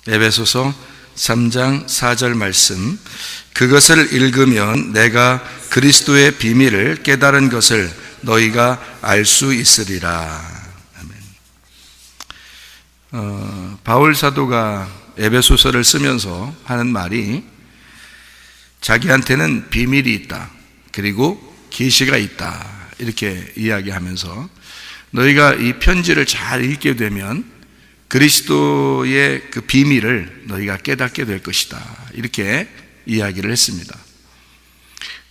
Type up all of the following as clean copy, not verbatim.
에베소서 3장 4절 말씀, 그것을 읽으면 내가 그리스도의 비밀을 깨달은 것을 너희가 알 수 있으리라. 아멘. 바울 사도가 에베소서를 쓰면서 하는 말이, 자기한테는 비밀이 있다, 그리고 계시가 있다, 이렇게 이야기하면서 너희가 이 편지를 잘 읽게 되면 그리스도의 그 비밀을 너희가 깨닫게 될 것이다, 이렇게 이야기를 했습니다.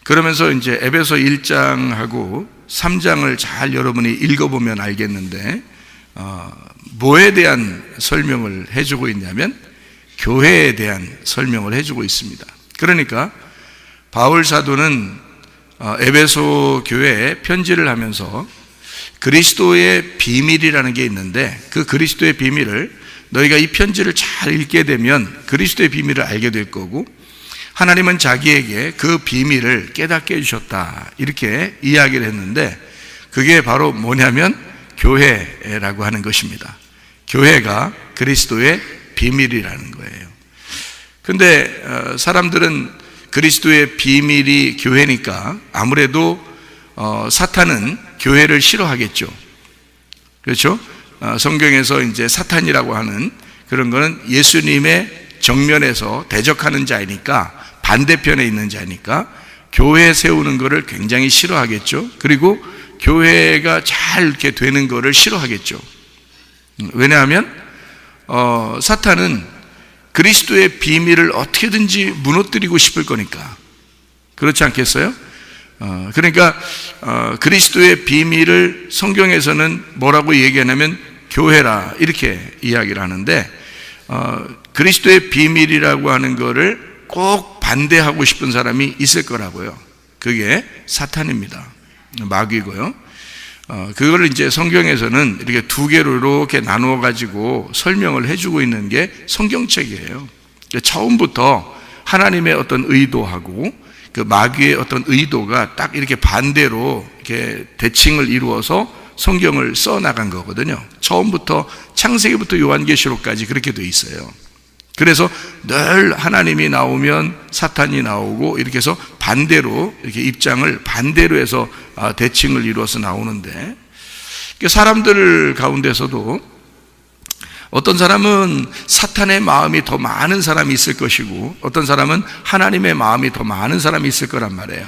그러면서 이제 에베소 1장하고 3장을 잘 여러분이 읽어보면 알겠는데, 뭐에 대한 설명을 해주고 있냐면 교회에 대한 설명을 해주고 있습니다. 그러니까 바울 사도는 에베소 교회에 편지를 하면서 그리스도의 비밀이라는 게 있는데, 그 그리스도의 비밀을 너희가 이 편지를 잘 읽게 되면 그리스도의 비밀을 알게 될 거고, 하나님은 자기에게 그 비밀을 깨닫게 해주셨다, 이렇게 이야기를 했는데, 그게 바로 뭐냐면 교회라고 하는 것입니다. 교회가 그리스도의 비밀이라는 거예요. 근데 사람들은 그리스도의 비밀이 교회니까 아무래도 사탄은 교회를 싫어하겠죠. 그렇죠? 성경에서 이제 사탄이라고 하는 그런 거는 예수님의 정면에서 대적하는 자이니까, 반대편에 있는 자니까 교회 세우는 거를 굉장히 싫어하겠죠. 그리고 교회가 잘 이렇게 되는 거를 싫어하겠죠. 왜냐하면 사탄은 그리스도의 비밀을 어떻게든지 무너뜨리고 싶을 거니까. 그렇지 않겠어요? 그러니까 그리스도의 비밀을 성경에서는 뭐라고 얘기하냐면 교회라, 이렇게 이야기를 하는데, 그리스도의 비밀이라고 하는 거를 꼭 반대하고 싶은 사람이 있을 거라고요. 그게 사탄입니다. 마귀고요. 그거를 이제 성경에서는 이렇게 두 개로 이렇게 나누어 가지고 설명을 해주고 있는 게 성경책이에요. 처음부터 하나님의 어떤 의도하고 그 마귀의 어떤 의도가 딱 이렇게 반대로 이렇게 대칭을 이루어서 성경을 써 나간 거거든요. 처음부터 창세기부터 요한계시록까지 그렇게 돼 있어요. 그래서 늘 하나님이 나오면 사탄이 나오고, 이렇게 해서 반대로 이렇게 입장을 반대로 해서 대칭을 이루어서 나오는데, 사람들 가운데서도 어떤 사람은 사탄의 마음이 더 많은 사람이 있을 것이고, 어떤 사람은 하나님의 마음이 더 많은 사람이 있을 거란 말이에요.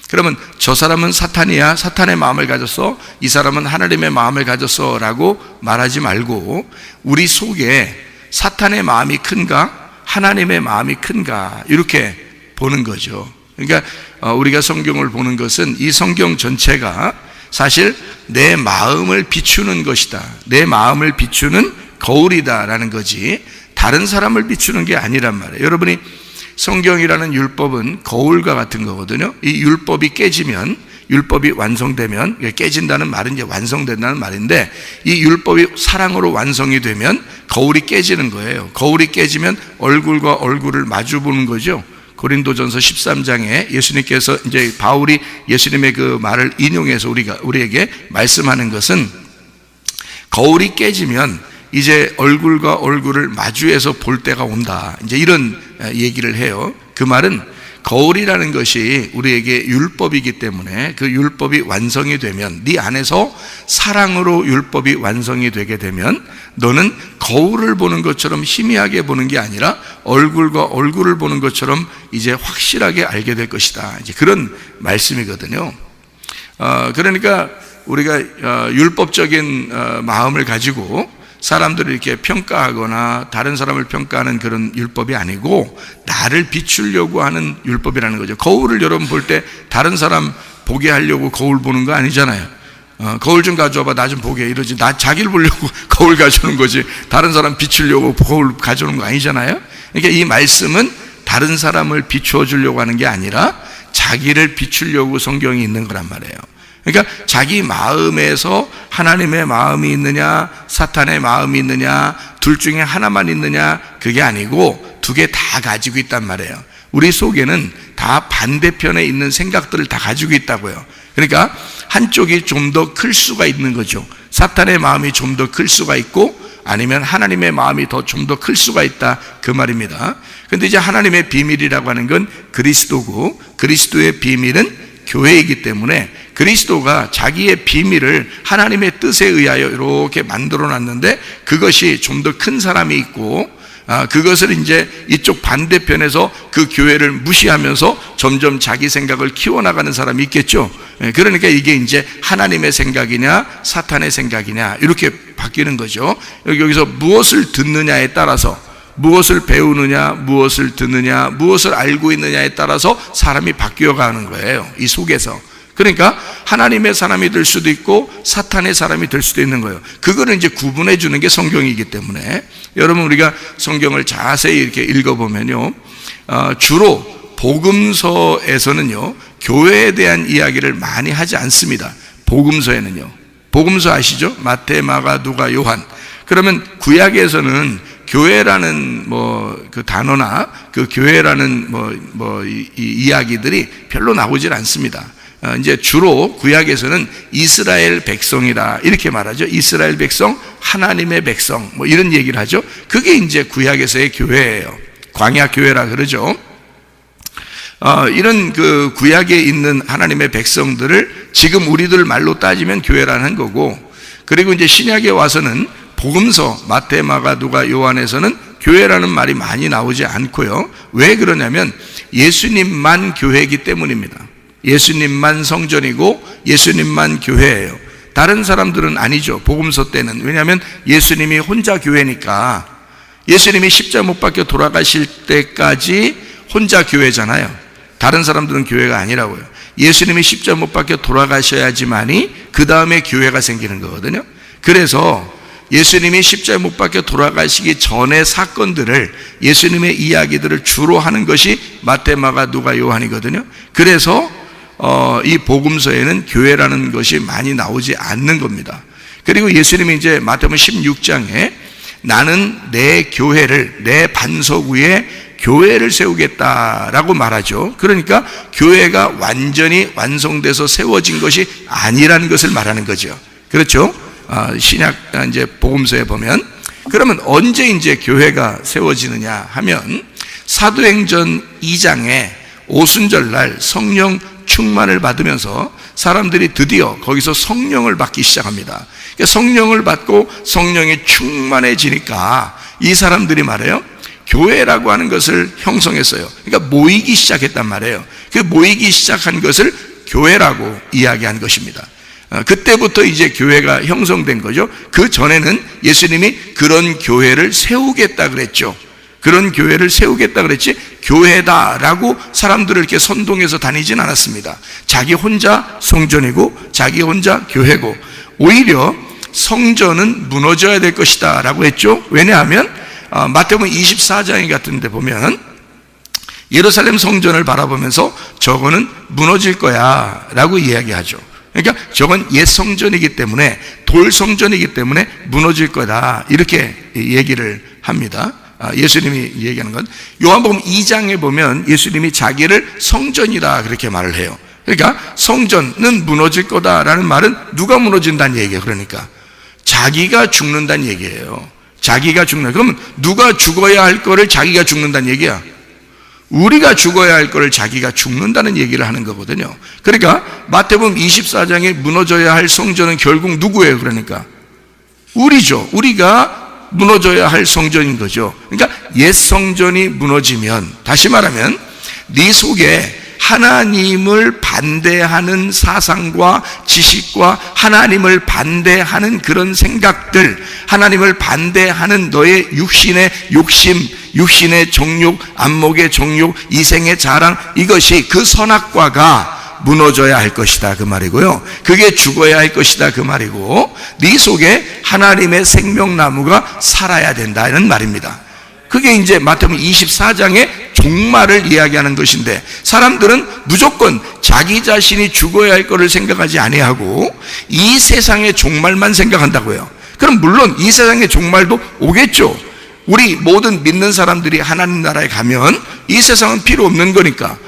그러면 저 사람은 사탄이야, 사탄의 마음을 가졌어, 이 사람은 하나님의 마음을 가졌어 라고 말하지 말고, 우리 속에 사탄의 마음이 큰가 하나님의 마음이 큰가, 이렇게 보는 거죠. 그러니까 우리가 성경을 보는 것은 이 성경 전체가 사실 내 마음을 비추는 것이다, 내 마음을 비추는 거울이다라는 거지, 다른 사람을 비추는 게 아니란 말이에요. 여러분이 성경이라는 율법은 거울과 같은 거거든요. 이 율법이 깨지면, 율법이 완성되면, 깨진다는 말은 이제 완성된다는 말인데, 이 율법이 사랑으로 완성이 되면 거울이 깨지는 거예요. 거울이 깨지면 얼굴과 얼굴을 마주 보는 거죠. 고린도전서 13장에 예수님께서, 이제 바울이 예수님의 그 말을 인용해서 우리에게 말씀하는 것은, 거울이 깨지면 이제 얼굴과 얼굴을 마주해서 볼 때가 온다, 이제 이런 얘기를 해요. 그 말은 거울이라는 것이 우리에게 율법이기 때문에, 그 율법이 완성이 되면, 네 안에서 사랑으로 율법이 완성이 되게 되면 너는 거울을 보는 것처럼 희미하게 보는 게 아니라 얼굴과 얼굴을 보는 것처럼 이제 확실하게 알게 될 것이다, 이제 그런 말씀이거든요. 그러니까 우리가 율법적인 마음을 가지고 사람들을 이렇게 평가하거나 다른 사람을 평가하는 그런 율법이 아니고, 나를 비추려고 하는 율법이라는 거죠. 거울을 여러분 볼 때 다른 사람 보게 하려고 거울 보는 거 아니잖아요. 거울 좀 가져와봐, 나 좀 보게, 이러지. 나 자기를 보려고 거울 가져오는 거지, 다른 사람 비추려고 거울 가져오는 거 아니잖아요. 그러니까 이 말씀은 다른 사람을 비추어 주려고 하는 게 아니라 자기를 비추려고 성경이 있는 거란 말이에요. 그러니까 자기 마음에서 하나님의 마음이 있느냐 사탄의 마음이 있느냐, 둘 중에 하나만 있느냐, 그게 아니고 두 개 다 가지고 있단 말이에요. 우리 속에는 다 반대편에 있는 생각들을 다 가지고 있다고요. 그러니까 한쪽이 좀 더 클 수가 있는 거죠. 사탄의 마음이 좀 더 클 수가 있고, 아니면 하나님의 마음이 좀 더 클 수가 있다, 그 말입니다. 근데 이제 하나님의 비밀이라고 하는 건 그리스도고, 그리스도의 비밀은 교회이기 때문에 그리스도가 자기의 비밀을 하나님의 뜻에 의하여 이렇게 만들어 놨는데, 그것이 좀 더 큰 사람이 있고, 그것을 이제 이쪽 반대편에서 그 교회를 무시하면서 점점 자기 생각을 키워나가는 사람이 있겠죠. 그러니까 이게 이제 하나님의 생각이냐 사탄의 생각이냐 이렇게 바뀌는 거죠. 여기서 무엇을 듣느냐에 따라서, 무엇을 배우느냐, 무엇을 듣느냐, 무엇을 알고 있느냐에 따라서 사람이 바뀌어가는 거예요, 이 속에서. 그러니까 하나님의 사람이 될 수도 있고 사탄의 사람이 될 수도 있는 거예요. 그거를 이제 구분해 주는 게 성경이기 때문에, 여러분 우리가 성경을 자세히 이렇게 읽어보면요, 주로 복음서에서는요 교회에 대한 이야기를 많이 하지 않습니다. 복음서에는요, 복음서 아시죠? 마태, 마가, 누가, 요한. 그러면 구약에서는 교회라는 그 단어나 그 교회라는 이 이야기들이 별로 나오질 않습니다. 이제 주로 구약에서는 이스라엘 백성이다 이렇게 말하죠. 이스라엘 백성, 하나님의 백성, 이런 얘기를 하죠. 그게 이제 구약에서의 교회예요. 광야 교회라 그러죠. 이런 그 구약에 있는 하나님의 백성들을 지금 우리들 말로 따지면 교회라는 거고, 그리고 이제 신약에 와서는 복음서 마태, 마가, 누가, 요한에서는 교회라는 말이 많이 나오지 않고요. 왜 그러냐면 예수님만 교회이기 때문입니다. 예수님만 성전이고 예수님만 교회예요. 다른 사람들은 아니죠, 복음서 때는. 왜냐하면 예수님이 혼자 교회니까. 예수님이 십자가 못 박혀 돌아가실 때까지 혼자 교회잖아요. 다른 사람들은 교회가 아니라고요. 예수님이 십자가 못 박혀 돌아가셔야지만이 그 다음에 교회가 생기는 거거든요. 그래서 예수님이 십자가에 못 박혀 돌아가시기 전의 사건들을, 예수님의 이야기들을 주로 하는 것이 마태, 마가, 누가, 요한이거든요. 그래서 이 복음서에는 교회라는 것이 많이 나오지 않는 겁니다. 그리고 예수님이 이제 마태복음 16장에 나는 내 교회를, 내 반석 위에 교회를 세우겠다라고 말하죠. 그러니까 교회가 완전히 완성돼서 세워진 것이 아니라는 것을 말하는 거죠. 그렇죠? 신약 이제 복음서에 보면, 그러면 언제 이제 교회가 세워지느냐 하면 사도행전 2장에 오순절날 성령 충만을 받으면서 사람들이 드디어 거기서 성령을 받기 시작합니다. 그러니까 성령을 받고 성령이 충만해지니까 이 사람들이 말해요, 교회라고 하는 것을 형성했어요. 그러니까 모이기 시작했단 말이에요. 그 모이기 시작한 것을 교회라고 이야기한 것입니다. 그때부터 이제 교회가 형성된 거죠. 그 전에는 예수님이 그런 교회를 세우겠다 그랬죠. 그런 교회를 세우겠다 그랬지, 교회다라고 사람들을 이렇게 선동해서 다니진 않았습니다. 자기 혼자 성전이고 자기 혼자 교회고, 오히려 성전은 무너져야 될 것이다 라고 했죠. 왜냐하면 마태복음 24장 같은 데 보면 예루살렘 성전을 바라보면서 저거는 무너질 거야 라고 이야기하죠. 그러니까 저건 옛 성전이기 때문에, 돌 성전이기 때문에 무너질 거다 이렇게 얘기를 합니다. 예수님이 얘기하는 건 요한복음 2장에 보면 예수님이 자기를 성전이다 그렇게 말을 해요. 그러니까 성전은 무너질 거다라는 말은 누가 무너진다는 얘기예요. 그러니까 자기가 죽는다는 얘기예요. 자기가 죽는, 그러면 누가 죽어야 할 거를 자기가 죽는다는 얘기야. 우리가 죽어야 할 거를 자기가 죽는다는 얘기를 하는 거거든요. 그러니까 마태복음 24장에 무너져야 할 성전은 결국 누구예요? 그러니까 우리죠. 우리가 무너져야 할 성전인 거죠. 그러니까 옛 성전이 무너지면, 다시 말하면 네 속에 하나님을 반대하는 사상과 지식과 하나님을 반대하는 그런 생각들, 하나님을 반대하는 너의 육신의 욕심, 육신의 정욕, 안목의 정욕, 이생의 자랑, 이것이, 그 선악과가 무너져야 할 것이다 그 말이고요. 그게 죽어야 할 것이다 그 말이고, 네 속에 하나님의 생명나무가 살아야 된다는 말입니다. 그게 이제 마태복음 24장의 종말을 이야기하는 것인데, 사람들은 무조건 자기 자신이 죽어야 할 것을 생각하지 아니하고 이 세상의 종말만 생각한다고요. 그럼 물론 이 세상의 종말도 오겠죠. 우리 모든 믿는 사람들이 하나님 나라에 가면 이 세상은 필요 없는 거니까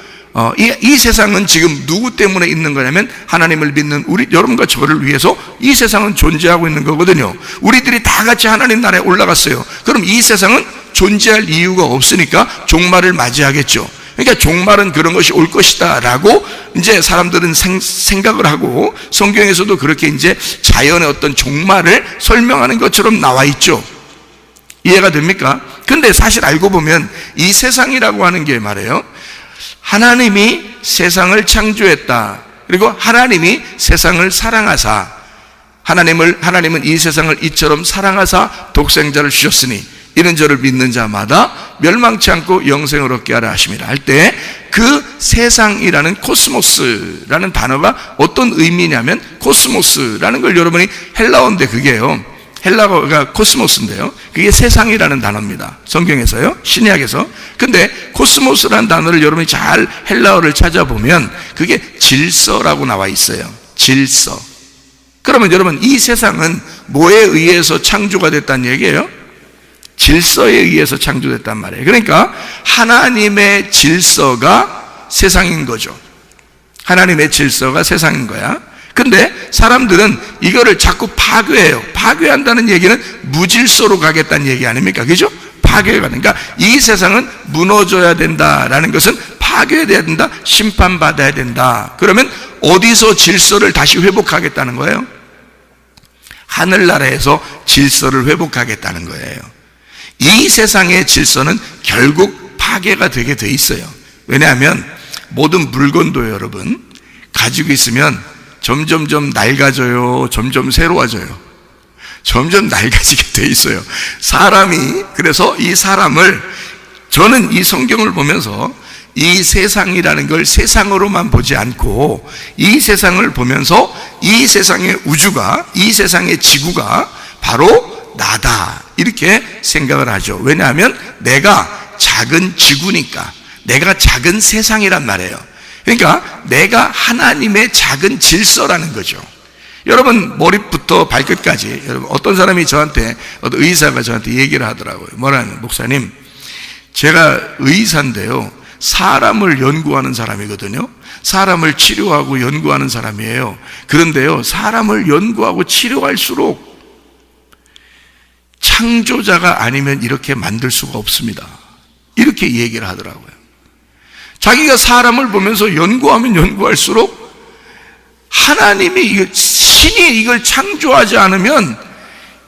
이 세상은 지금 누구 때문에 있는 거냐면 하나님을 믿는 우리 여러분과 저를 위해서 이 세상은 존재하고 있는 거거든요. 우리들이 다 같이 하나님 나라에 올라갔어요. 그럼 이 세상은 존재할 이유가 없으니까 종말을 맞이하겠죠. 그러니까 종말은 그런 것이 올 것이다 라고 이제 사람들은 생각을 하고, 성경에서도 그렇게 이제 자연의 어떤 종말을 설명하는 것처럼 나와 있죠. 이해가 됩니까? 근데 사실 알고 보면 이 세상이라고 하는 게 말이에요, 하나님이 세상을 창조했다. 그리고 하나님이 세상을 사랑하사, 하나님은 이 세상을 이처럼 사랑하사 독생자를 주셨으니 이는 저를 믿는 자마다 멸망치 않고 영생을 얻게 하라 하심이라 할 때, 그 세상이라는 코스모스라는 단어가 어떤 의미냐면, 코스모스라는 걸 여러분이 헬라어인데 그게요, 헬라어가 코스모스인데요, 그게 세상이라는 단어입니다. 성경에서요, 신약에서. 근데 코스모스라는 단어를 여러분이 잘 헬라어를 찾아보면 그게 질서라고 나와 있어요. 질서. 그러면 여러분, 이 세상은 뭐에 의해서 창조가 됐다는 얘기예요? 질서에 의해서 창조됐단 말이에요. 그러니까 하나님의 질서가 세상인 거죠. 하나님의 질서가 세상인 거야. 근데 사람들은 이거를 자꾸 파괴해요. 파괴한다는 얘기는 무질서로 가겠다는 얘기 아닙니까? 그죠? 파괴가 되니까 이 세상은 무너져야 된다라는 것은 파괴돼야 된다, 심판받아야 된다. 그러면 어디서 질서를 다시 회복하겠다는 거예요? 하늘나라에서 질서를 회복하겠다는 거예요. 이 세상의 질서는 결국 파괴가 되게 돼 있어요. 왜냐하면 모든 물건도 여러분 가지고 있으면 점점점 낡아져요. 점점 새로워져요. 점점 낡아지게 돼 있어요. 사람이, 그래서 이 사람을, 저는 이 성경을 보면서 이 세상이라는 걸 세상으로만 보지 않고 이 세상을 보면서 이 세상의 우주가, 이 세상의 지구가 바로 나다, 이렇게 생각을 하죠. 왜냐하면 내가 작은 지구니까, 내가 작은 세상이란 말이에요. 그러니까 내가 하나님의 작은 질서라는 거죠. 여러분, 머리부터 발끝까지, 여러분, 어떤 사람이 저한테, 어떤 의사가 저한테 얘기를 하더라고요. 뭐라는, 목사님, 제가 의사인데요, 사람을 연구하는 사람이거든요. 사람을 치료하고 연구하는 사람이에요. 그런데요, 사람을 연구하고 치료할수록 창조자가 아니면 이렇게 만들 수가 없습니다. 이렇게 얘기를 하더라고요. 자기가 사람을 보면서 연구하면 연구할수록 하나님이, 신이 이걸 창조하지 않으면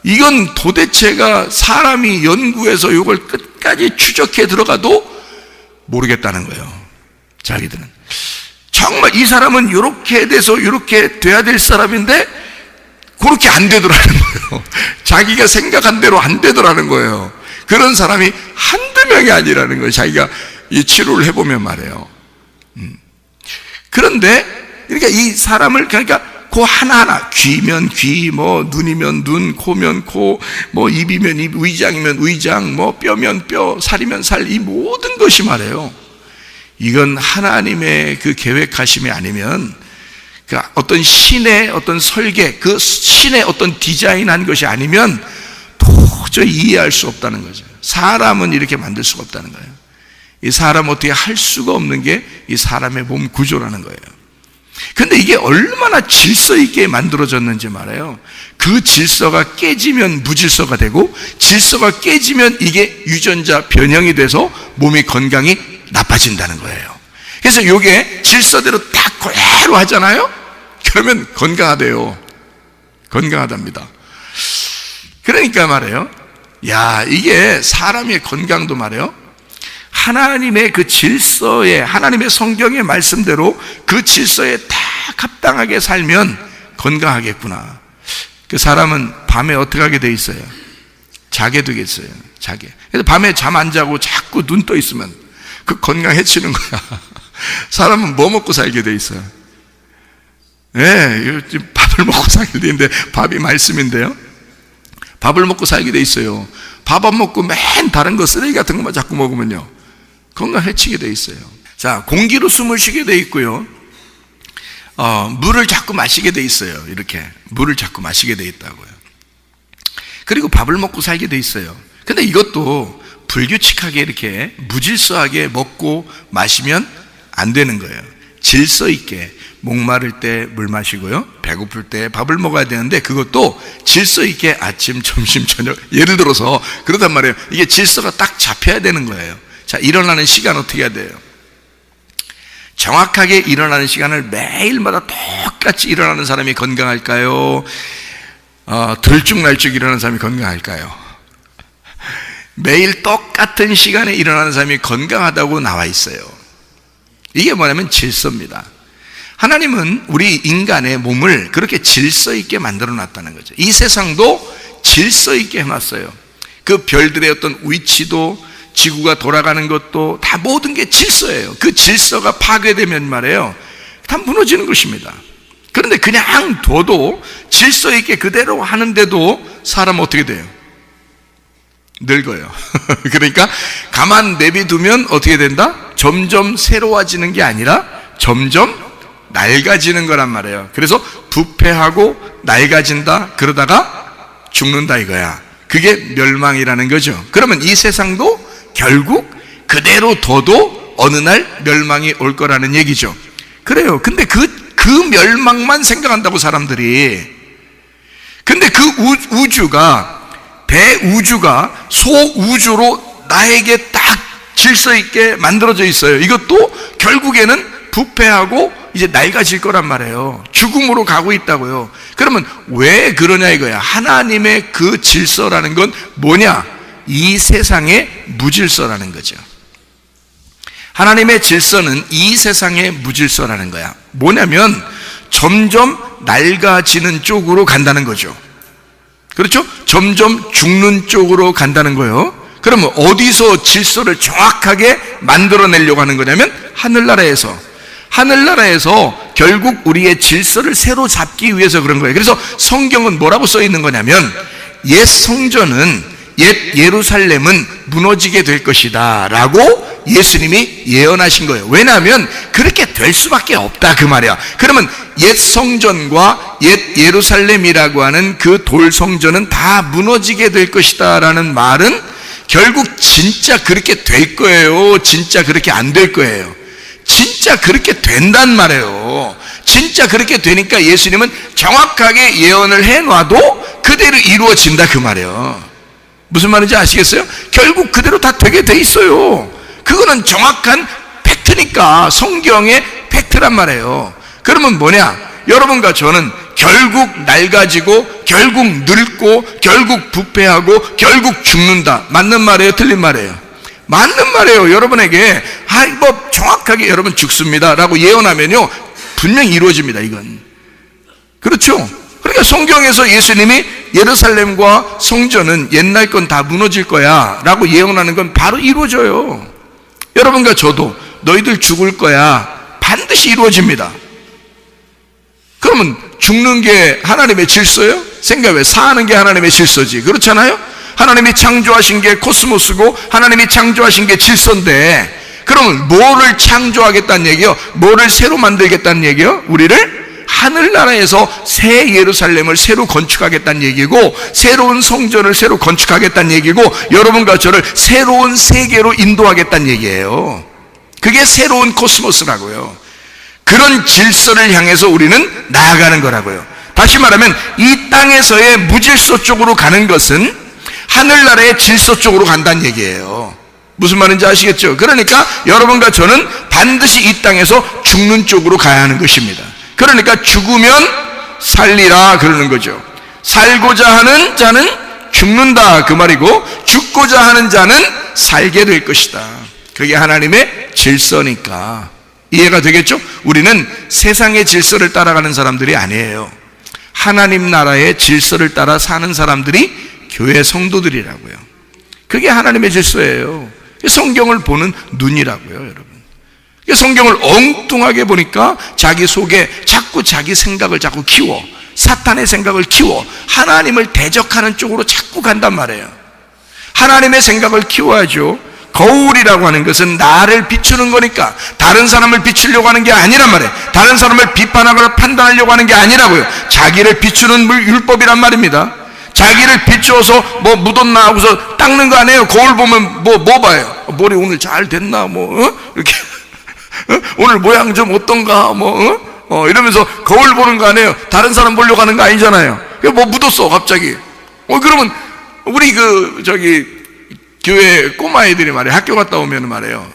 이건 도대체가 사람이 연구해서 이걸 끝까지 추적해 들어가도 모르겠다는 거예요. 자기들은 정말 이 사람은 이렇게 돼서 이렇게 돼야 될 사람인데 그렇게 안 되더라는 거예요. 자기가 생각한 대로 안 되더라는 거예요. 그런 사람이 한두 명이 아니라는 거예요. 자기가 이 치료를 해보면 말이에요. 그런데 그러니까 이 사람을, 그러니까 그 하나하나, 귀면 귀, 뭐 눈이면 눈, 코면 코, 뭐 입이면 입, 의장이면 의장, 뭐 뼈면 뼈, 살이면 살, 이 모든 것이 말이에요, 이건 하나님의 그 계획하심이 아니면, 그 어떤 신의 어떤 설계, 그 신의 어떤 디자인한 것이 아니면 도저히 이해할 수 없다는 거죠. 사람은 이렇게 만들 수가 없다는 거예요. 이 사람 어떻게 할 수가 없는 게 이 사람의 몸 구조라는 거예요. 근데 이게 얼마나 질서 있게 만들어졌는지 말이에요. 그 질서가 깨지면 무질서가 되고, 질서가 깨지면 이게 유전자 변형이 돼서 몸의 건강이 나빠진다는 거예요. 그래서 이게 질서대로 딱 그대로 하잖아요. 그러면 건강하대요. 건강하답니다. 그러니까 말이에요, 야, 이게 사람의 건강도 말이에요, 하나님의 그 질서에, 하나님의 성경의 말씀대로 그 질서에 딱 합당하게 살면 건강하겠구나. 그 사람은 밤에 어떻게 하게 돼 있어요? 자게 되겠어요. 자게. 그래서 밤에 잠 안 자고 자꾸 눈 떠 있으면 그 건강 해치는 거야. 사람은 뭐 먹고 살게 돼 있어요? 예, 밥을 먹고 살게 돼 있는데, 밥이 말씀인데요. 밥을 먹고 살게 돼 있어요. 밥 안 먹고 맨 다른 거, 쓰레기 같은 것만 자꾸 먹으면요, 건강 해치게 돼 있어요. 자, 공기로 숨을 쉬게 돼 있고요. 물을 자꾸 마시게 돼 있어요. 이렇게 물을 자꾸 마시게 돼 있다고요. 그리고 밥을 먹고 살게 돼 있어요. 근데 이것도 불규칙하게 이렇게 무질서하게 먹고 마시면 안 되는 거예요. 질서 있게 목마를 때 물 마시고요, 배고플 때 밥을 먹어야 되는데 그것도 질서 있게 아침, 점심, 저녁, 예를 들어서 그러단 말이에요. 이게 질서가 딱 잡혀야 되는 거예요. 자, 일어나는 시간 어떻게 해야 돼요? 정확하게 일어나는 시간을 매일마다 똑같이 일어나는 사람이 건강할까요? 들쭉날쭉 일어나는 사람이 건강할까요? 매일 똑같은 시간에 일어나는 사람이 건강하다고 나와 있어요. 이게 뭐냐면 질서입니다. 하나님은 우리 인간의 몸을 그렇게 질서 있게 만들어 놨다는 거죠. 이 세상도 질서 있게 해놨어요. 그 별들의 어떤 위치도, 지구가 돌아가는 것도 다 모든 게 질서예요. 그 질서가 파괴되면 말이에요, 다 무너지는 것입니다. 그런데 그냥 둬도 질서 있게 그대로 하는데도 사람은 어떻게 돼요? 늙어요. 그러니까 가만 내비두면 어떻게 된다? 점점 새로워지는 게 아니라 점점 낡아지는 거란 말이에요. 그래서 부패하고 낡아진다, 그러다가 죽는다 이거야. 그게 멸망이라는 거죠. 그러면 이 세상도 결국 그대로 둬도 어느 날 멸망이 올 거라는 얘기죠. 그래요. 근데 그 멸망만 생각한다고 사람들이. 근데 그 우주가, 대우주가 소우주로 나에게 딱 질서 있게 만들어져 있어요. 이것도 결국에는 부패하고 이제 낡아질 거란 말이에요. 죽음으로 가고 있다고요. 그러면 왜 그러냐 이거야. 하나님의 그 질서라는 건 뭐냐? 이 세상의 무질서라는 거죠. 하나님의 질서는 이 세상의 무질서라는 거야. 뭐냐면 점점 낡아지는 쪽으로 간다는 거죠. 그렇죠? 점점 죽는 쪽으로 간다는 거예요. 그러면 어디서 질서를 정확하게 만들어내려고 하는 거냐면 하늘나라에서 결국 우리의 질서를 새로 잡기 위해서 그런 거예요. 그래서 성경은 뭐라고 써 있는 거냐면 옛 성전은, 옛 예루살렘은 무너지게 될 것이다 라고 예수님이 예언하신 거예요. 왜냐하면 그렇게 될 수밖에 없다 그 말이야. 그러면 옛 성전과 옛 예루살렘이라고 하는 그 돌 성전은 다 무너지게 될 것이다 라는 말은 결국 진짜 그렇게 될 거예요? 진짜 그렇게 안 될 거예요? 진짜 그렇게 된단 말이에요. 진짜 그렇게 되니까 예수님은 정확하게 예언을 해놔도 그대로 이루어진다 그 말이에요. 무슨 말인지 아시겠어요? 결국 그대로 다 되게 돼 있어요. 그거는 정확한 팩트니까, 성경의 팩트란 말이에요. 그러면 뭐냐? 여러분과 저는 결국 낡아지고, 결국 늙고, 결국 부패하고, 결국 죽는다. 맞는 말이에요? 틀린 말이에요? 맞는 말이에요. 여러분에게 뭐 정확하게 여러분 죽습니다 라고 예언하면요 분명히 이루어집니다. 이건 그렇죠? 그러니까 성경에서 예수님이 예루살렘과 성전은 옛날 건 다 무너질 거야 라고 예언하는 건 바로 이루어져요. 여러분과 저도 너희들 죽을 거야 반드시 이루어집니다. 그러면 죽는 게 하나님의 질서예요? 생각해, 사는 게 하나님의 질서지. 그렇잖아요? 하나님이 창조하신 게 코스모스고 하나님이 창조하신 게 질서인데, 그러면 뭐를 창조하겠다는 얘기요? 뭐를 새로 만들겠다는 얘기요? 우리를 하늘나라에서 새 예루살렘을 새로 건축하겠다는 얘기고, 새로운 성전을 새로 건축하겠다는 얘기고, 여러분과 저를 새로운 세계로 인도하겠다는 얘기예요. 그게 새로운 코스모스라고요. 그런 질서를 향해서 우리는 나아가는 거라고요. 다시 말하면 이 땅에서의 무질서 쪽으로 가는 것은 하늘나라의 질서 쪽으로 간다는 얘기예요. 무슨 말인지 아시겠죠? 그러니까 여러분과 저는 반드시 이 땅에서 죽는 쪽으로 가야 하는 것입니다. 그러니까 죽으면 살리라 그러는 거죠. 살고자 하는 자는 죽는다 그 말이고, 죽고자 하는 자는 살게 될 것이다. 그게 하나님의 질서니까. 이해가 되겠죠? 우리는 세상의 질서를 따라가는 사람들이 아니에요. 하나님 나라의 질서를 따라 사는 사람들이 교회 성도들이라고요. 그게 하나님의 질서예요. 성경을 보는 눈이라고요, 여러분. 성경을 엉뚱하게 보니까 자기 속에 자꾸 자기 생각을 자꾸 키워, 사탄의 생각을 키워 하나님을 대적하는 쪽으로 자꾸 간단 말이에요. 하나님의 생각을 키워야죠. 거울이라고 하는 것은 나를 비추는 거니까 다른 사람을 비추려고 하는 게 아니란 말이에요. 다른 사람을 비판하거나 판단하려고 하는 게 아니라고요. 자기를 비추는 율법이란 말입니다. 자기를 비추어서 뭐 묻었나 하고서 닦는 거 아니에요. 거울 보면 뭐 봐요? 머리 오늘 잘 됐나 이렇게 오늘 모양 좀 어떤가? 이러면서 거울 보는 거 아니에요. 다른 사람 보려고 하는 거 아니잖아요. 뭐 묻었어, 갑자기. 그러면 우리 교회 꼬마애들이 말이에요. 학교 갔다 오면 말이에요.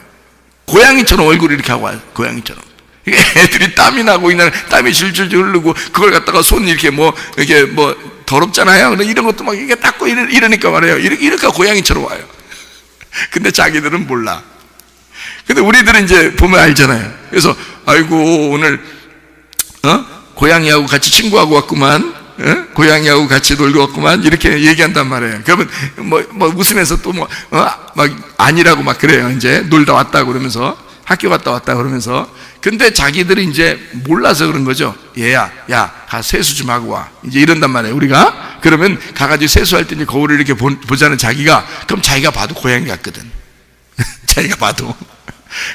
고양이처럼 얼굴을 이렇게 하고 와요. 고양이처럼. 애들이 땀이 나고, 이날 땀이 질질 흐르고, 그걸 갖다가 손 이렇게 이렇게 더럽잖아요. 이런 것도 막 이렇게 닦고 이러니까 말이에요. 이렇게 고양이처럼 와요. 근데 자기들은 몰라. 근데 우리들은 이제 보면 알잖아요. 그래서, 아이고, 오늘, 고양이하고 같이 친구하고 왔구만. 고양이하고 같이 놀고 왔구만. 이렇게 얘기한단 말이에요. 그러면, 웃으면서 또 막 아니라고 막 그래요. 이제 놀다 왔다 그러면서. 학교 갔다 왔다 그러면서. 근데 자기들이 이제 몰라서 그런 거죠. 얘야, 가 세수 좀 하고 와. 이제 이런단 말이에요. 우리가. 그러면 가가지고 세수할 때 이제 거울을 이렇게 보자는 자기가, 그럼 자기가 봐도 고양이 같거든. 자기가 봐도.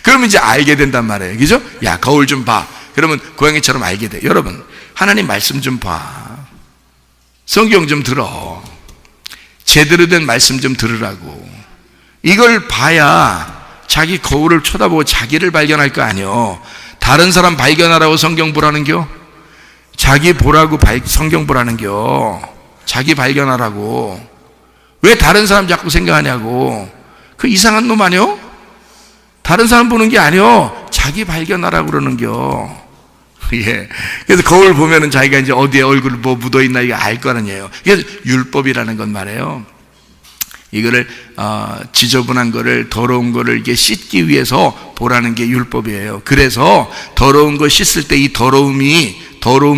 그러면 이제 알게 된단 말이에요. 그죠? 야, 거울 좀 봐. 그러면 고양이처럼 알게 돼. 여러분, 하나님 말씀 좀 봐. 성경 좀 들어. 제대로 된 말씀 좀 들으라고. 이걸 봐야 자기 거울을 쳐다보고 자기를 발견할 거 아니요. 다른 사람 발견하라고 성경 보라는겨? 자기 보라고 성경 보라는겨? 자기 발견하라고. 왜 다른 사람 자꾸 생각하냐고. 그 이상한 놈 아니요? 다른 사람 보는 게 아니요. 자기 발견하라고 그러는겨. 예. 그래서 거울 보면은 자기가 이제 어디에 얼굴 묻어있나 이거 알 거 아니에요. 그래서 율법이라는 건 말이에요. 이거를 지저분한 거를, 더러운 거를 이게 씻기 위해서 보라는 게 율법이에요. 그래서 더러운 거 씻을 때 이 더러운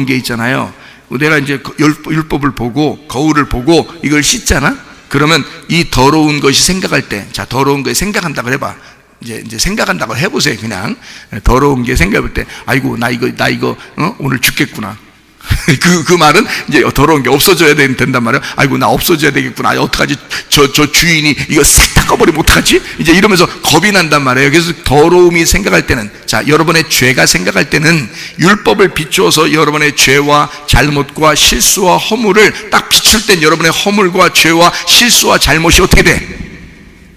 게 있잖아요. 내가 이제 율법을 보고 거울을 보고 이걸 씻잖아. 그러면 이 더러운 것이 생각할 때, 자, 더러운 거에 생각한다고 해봐. 이제 생각한다고 해보세요. 그냥 더러운 게 생각할 때, 아이고 나 이거 오늘 죽겠구나. 그 말은 이제 더러운 게 없어져야 된단 말이에요. 아이고 나 없어져야 되겠구나. 어떡하지? 저 주인이 이거 싹 다 꺼버리면 어떡하지? 이제 이러면서 겁이 난단 말이에요. 그래서 더러움이 생각할 때는, 자, 여러분의 죄가 생각할 때는 율법을 비추어서 여러분의 죄와 잘못과 실수와 허물을 딱 비출 땐 여러분의 허물과 죄와 실수와 잘못이 어떻게 돼?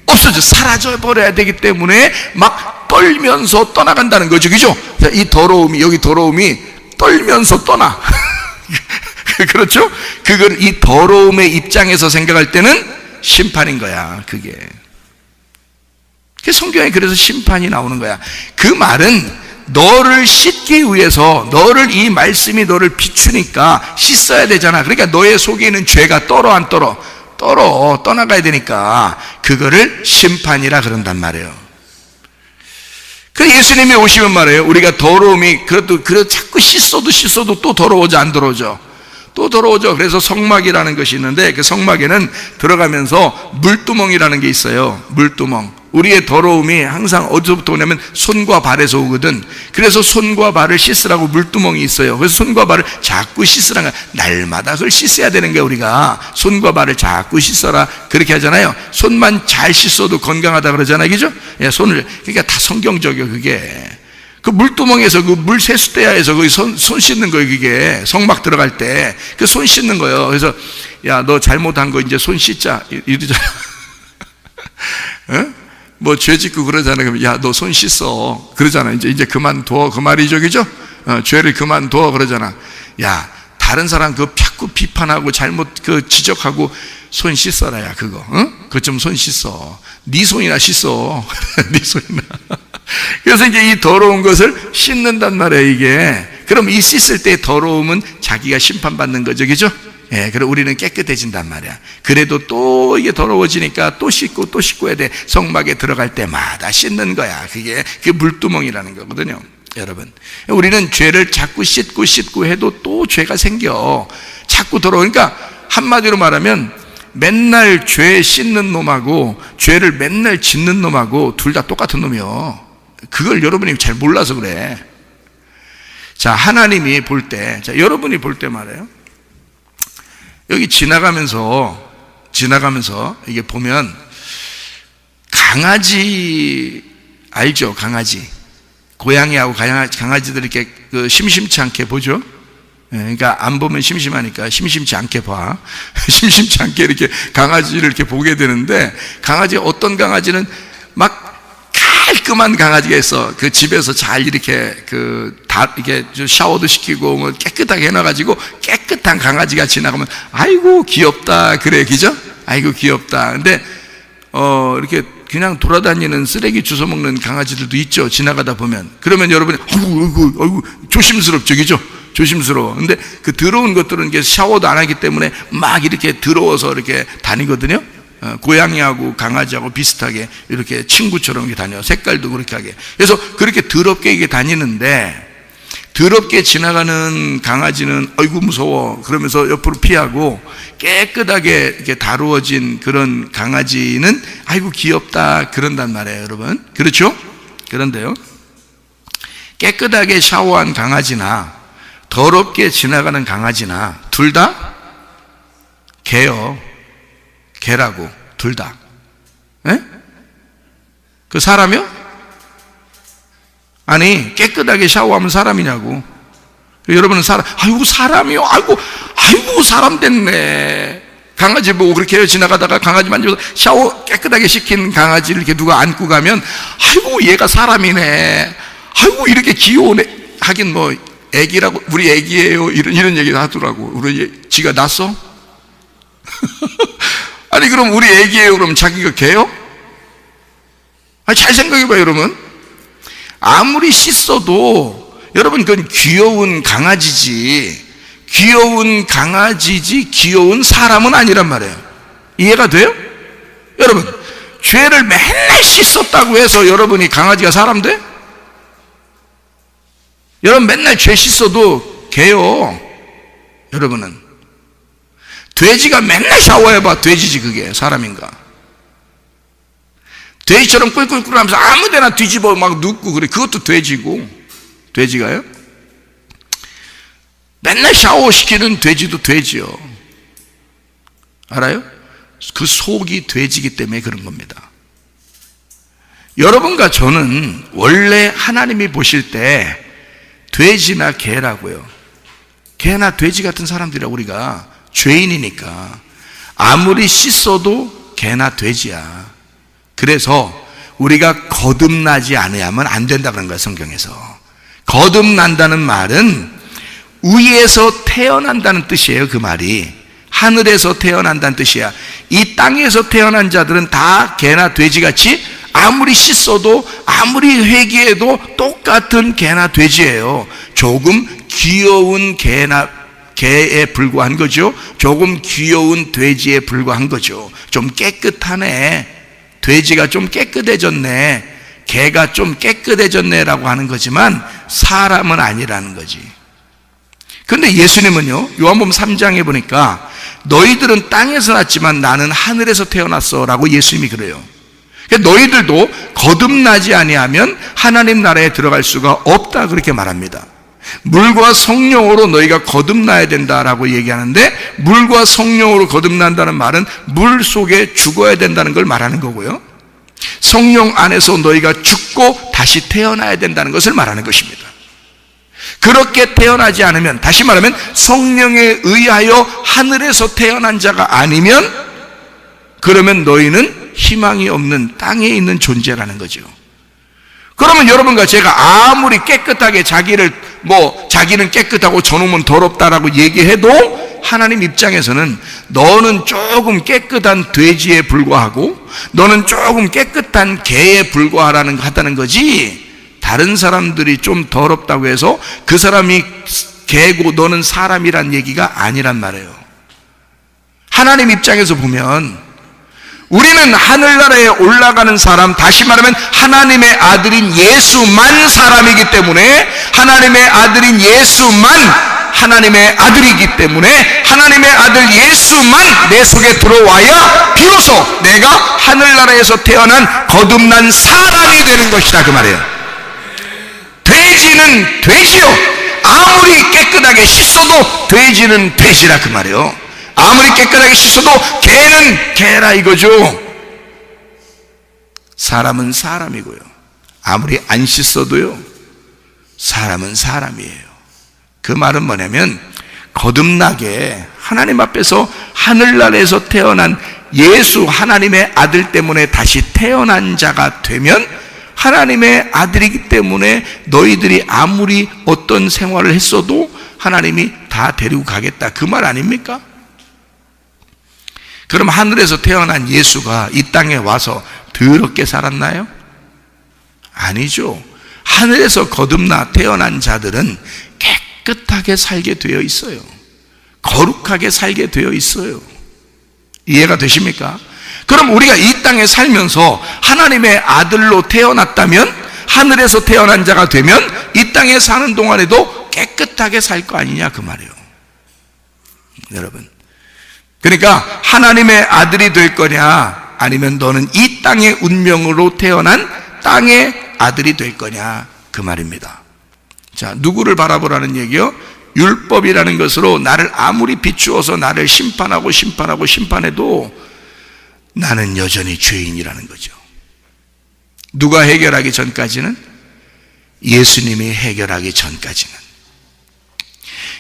없어져, 사라져 버려야 되기 때문에 막 떨면서 떠나간다는 거죠. 그죠? 이 더러움이, 여기 더러움이 떨면서 떠나. 그렇죠? 그걸 이 더러움의 입장에서 생각할 때는 심판인 거야, 그게. 성경에 그래서 심판이 나오는 거야. 그 말은 너를 씻기 위해서, 이 말씀이 너를 비추니까 씻어야 되잖아. 그러니까 너의 속에 있는 죄가 떨어 안 떨어? 떠나가야 되니까 그거를 심판이라 그런단 말이에요. 그 예수님이 오시면 말이에요. 우리가 더러움이 그래도 자꾸 씻어도 또 더러워져, 안 더러워져? 또 더러워져. 그래서 성막이라는 것이 있는데 그 성막에는 들어가면서 물두멍이라는 게 있어요. 물두멍. 우리의 더러움이 항상 어디서부터 오냐면 손과 발에서 오거든. 그래서 손과 발을 씻으라고 물두멍이 있어요. 그래서 손과 발을 자꾸 씻으라는 거야. 날마다 그걸 씻어야 되는 거야. 우리가 손과 발을 자꾸 씻어라 그렇게 하잖아요. 손만 잘 씻어도 건강하다 그러잖아요. 그죠? 예, 손을. 그러니까 다 성경적이에요. 그게 그 물두멍에서 그 물 세수대야에서 거기 손 씻는 거예요. 그게 성막 들어갈 때 그 손 씻는 거예요. 그래서 야, 너 잘못한 거 이제 손 씻자 이러잖아. 어? 뭐 죄 짓고 그러잖아요. 그러면 야, 너 손 씻어 그러잖아. 이제 그만둬 그 말이죠. 그죠? 죄를 그만둬 그러잖아. 야, 다른 사람 그 자꾸 비판하고 잘못 그 지적하고 손 씻어라. 야, 그거 그거 좀 손 씻어. 네 손이나 씻어. 네 손이나. 그래서 이제 이 더러운 것을 씻는단 말이에요. 이게 그럼 이 씻을 때 더러움은 자기가 심판받는 거죠. 그죠? 예, 그럼 우리는 깨끗해진단 말이야. 그래도 또 이게 더러워지니까 또 씻고 해야 돼. 성막에 들어갈 때마다 씻는 거야. 그게 물두멍이라는 거거든요. 여러분, 우리는 죄를 자꾸 씻고 해도 또 죄가 생겨. 자꾸 더러우니까 한마디로 말하면 맨날 죄 씻는 놈하고 죄를 맨날 짓는 놈하고 둘 다 똑같은 놈이요. 그걸 여러분이 잘 몰라서 그래. 자, 하나님이 볼 때, 자, 여러분이 볼 때 말이에요. 여기 지나가면서 이게 보면 강아지 알죠? 강아지. 고양이하고 강아지들 이렇게 심심치 않게 보죠? 그러니까 안 보면 심심하니까 심심치 않게 봐. 심심치 않게 이렇게 강아지를 이렇게 보게 되는데, 어떤 강아지는 막 깔끔한 강아지가 있어. 그 집에서 잘 이렇게 이게 샤워도 시키고 뭐 깨끗하게 해놔가지고 깨끗한 강아지가 지나가면 아이고 귀엽다 그래, 그죠? 아이고 귀엽다. 근데 이렇게 그냥 돌아다니는 쓰레기 주워 먹는 강아지들도 있죠. 지나가다 보면. 그러면 여러분이 아이고 조심스럽죠, 그죠? 조심스러워. 근데 그 더러운 것들은 이게 샤워도 안 하기 때문에 막 이렇게 더러워서 이렇게 다니거든요. 고양이하고 강아지하고 비슷하게 이렇게 친구처럼 이렇게 다녀. 색깔도 그렇게 하게. 그래서 그렇게 더럽게 이게 다니는데, 더럽게 지나가는 강아지는 아이고 무서워 그러면서 옆으로 피하고, 깨끗하게 이렇게 다루어진 그런 강아지는 아이고 귀엽다 그런단 말이에요, 여러분. 그렇죠? 그런데요, 깨끗하게 샤워한 강아지나 더럽게 지나가는 강아지나 둘 다 개요. 개라고, 둘 다. 예? 그 사람이요? 아니, 깨끗하게 샤워하면 사람이냐고. 여러분은 아이고 사람이요. 아이고 사람 됐네. 강아지 보고 그렇게 해요. 지나가다가 강아지 만져서 샤워 깨끗하게 시킨 강아지를 이렇게 누가 안고 가면 아이고 얘가 사람이네. 아이고 이렇게 귀여우네. 하긴 뭐 애기라고, 우리 애기예요 이런 얘기를 하더라고. 우리 지가 낳았어? 아니 그럼 우리 애기예요 그럼 자기가 개요? 아니 잘 생각해봐요 여러분. 아무리 씻어도 여러분 그건 귀여운 강아지지, 귀여운 사람은 아니란 말이에요. 이해가 돼요? 여러분, 죄를 맨날 씻었다고 해서 여러분이 강아지가 사람 돼? 여러분 맨날 죄 씻어도 개요. 여러분은 돼지가 맨날 샤워해봐 돼지지 그게 사람인가? 돼지처럼 꿀꿀꿀 하면서 아무데나 뒤집어 막 눕고 그래, 그것도 돼지고. 돼지가요? 맨날 샤워시키는 돼지도 돼지요. 알아요? 그 속이 돼지기 때문에 그런 겁니다. 여러분과 저는 원래 하나님이 보실 때 돼지나 개라고요. 개나 돼지 같은 사람들이라, 우리가 죄인이니까 아무리 씻어도 개나 돼지야. 그래서 우리가 거듭나지 않으면 안 된다는 거야, 성경에서. 거듭난다는 말은 위에서 태어난다는 뜻이에요. 그 말이 하늘에서 태어난다는 뜻이야. 이 땅에서 태어난 자들은 다 개나 돼지같이 아무리 씻어도 아무리 회개해도 똑같은 개나 돼지예요. 조금 귀여운 개에 불과한 거죠. 조금 귀여운 돼지에 불과한 거죠. 좀 깨끗하네, 돼지가 좀 깨끗해졌네, 개가 좀 깨끗해졌네라고 하는 거지만 사람은 아니라는 거지. 그런데 예수님은요, 요한복음 3장에 보니까 너희들은 땅에서 났지만 나는 하늘에서 태어났어 라고 예수님이 그래요. 그러니까 너희들도 거듭나지 아니하면 하나님 나라에 들어갈 수가 없다 그렇게 말합니다. 물과 성령으로 너희가 거듭나야 된다라고 얘기하는데, 물과 성령으로 거듭난다는 말은 물 속에 죽어야 된다는 걸 말하는 거고요, 성령 안에서 너희가 죽고 다시 태어나야 된다는 것을 말하는 것입니다. 그렇게 태어나지 않으면, 다시 말하면 성령에 의하여 하늘에서 태어난 자가 아니면, 그러면 너희는 희망이 없는 땅에 있는 존재라는 거죠. 그러면 여러분과 제가 아무리 깨끗하게 자기는 깨끗하고 저놈은 더럽다라고 얘기해도 하나님 입장에서는 너는 조금 깨끗한 돼지에 불과하고 너는 조금 깨끗한 개에 불과하다는 거지, 다른 사람들이 좀 더럽다고 해서 그 사람이 개고 너는 사람이란 얘기가 아니란 말이에요. 하나님 입장에서 보면 우리는 하늘나라에 올라가는 사람, 다시 말하면 하나님의 아들인 예수만 사람이기 때문에, 하나님의 아들인 예수만 하나님의 아들이기 때문에 하나님의 아들 예수만 내 속에 들어와야 비로소 내가 하늘나라에서 태어난 거듭난 사람이 되는 것이다 그 말이에요. 돼지는 돼지요, 아무리 깨끗하게 씻어도 돼지는 돼지라 그 말이에요. 아무리 깨끗하게 씻어도 개는 개라 이거죠. 사람은 사람이고요, 아무리 안 씻어도요 사람은 사람이에요. 그 말은 뭐냐면, 거듭나게 하나님 앞에서 하늘나라에서 태어난 예수 하나님의 아들 때문에 다시 태어난 자가 되면 하나님의 아들이기 때문에 너희들이 아무리 어떤 생활을 했어도 하나님이 다 데리고 가겠다, 그 말 아닙니까? 그럼 하늘에서 태어난 예수가 이 땅에 와서 더럽게 살았나요? 아니죠. 하늘에서 거듭나 태어난 자들은 깨끗하게 살게 되어 있어요. 거룩하게 살게 되어 있어요. 이해가 되십니까? 그럼 우리가 이 땅에 살면서 하나님의 아들로 태어났다면, 하늘에서 태어난 자가 되면 이 땅에 사는 동안에도 깨끗하게 살 거 아니냐, 그 말이에요. 여러분, 그러니까 하나님의 아들이 될 거냐, 아니면 너는 이 땅의 운명으로 태어난 땅의 아들이 될 거냐, 그 말입니다. 자, 누구를 바라보라는 얘기요? 율법이라는 것으로 나를 아무리 비추어서 나를 심판해도 나는 여전히 죄인이라는 거죠. 누가 해결하기 전까지는? 예수님이 해결하기 전까지는.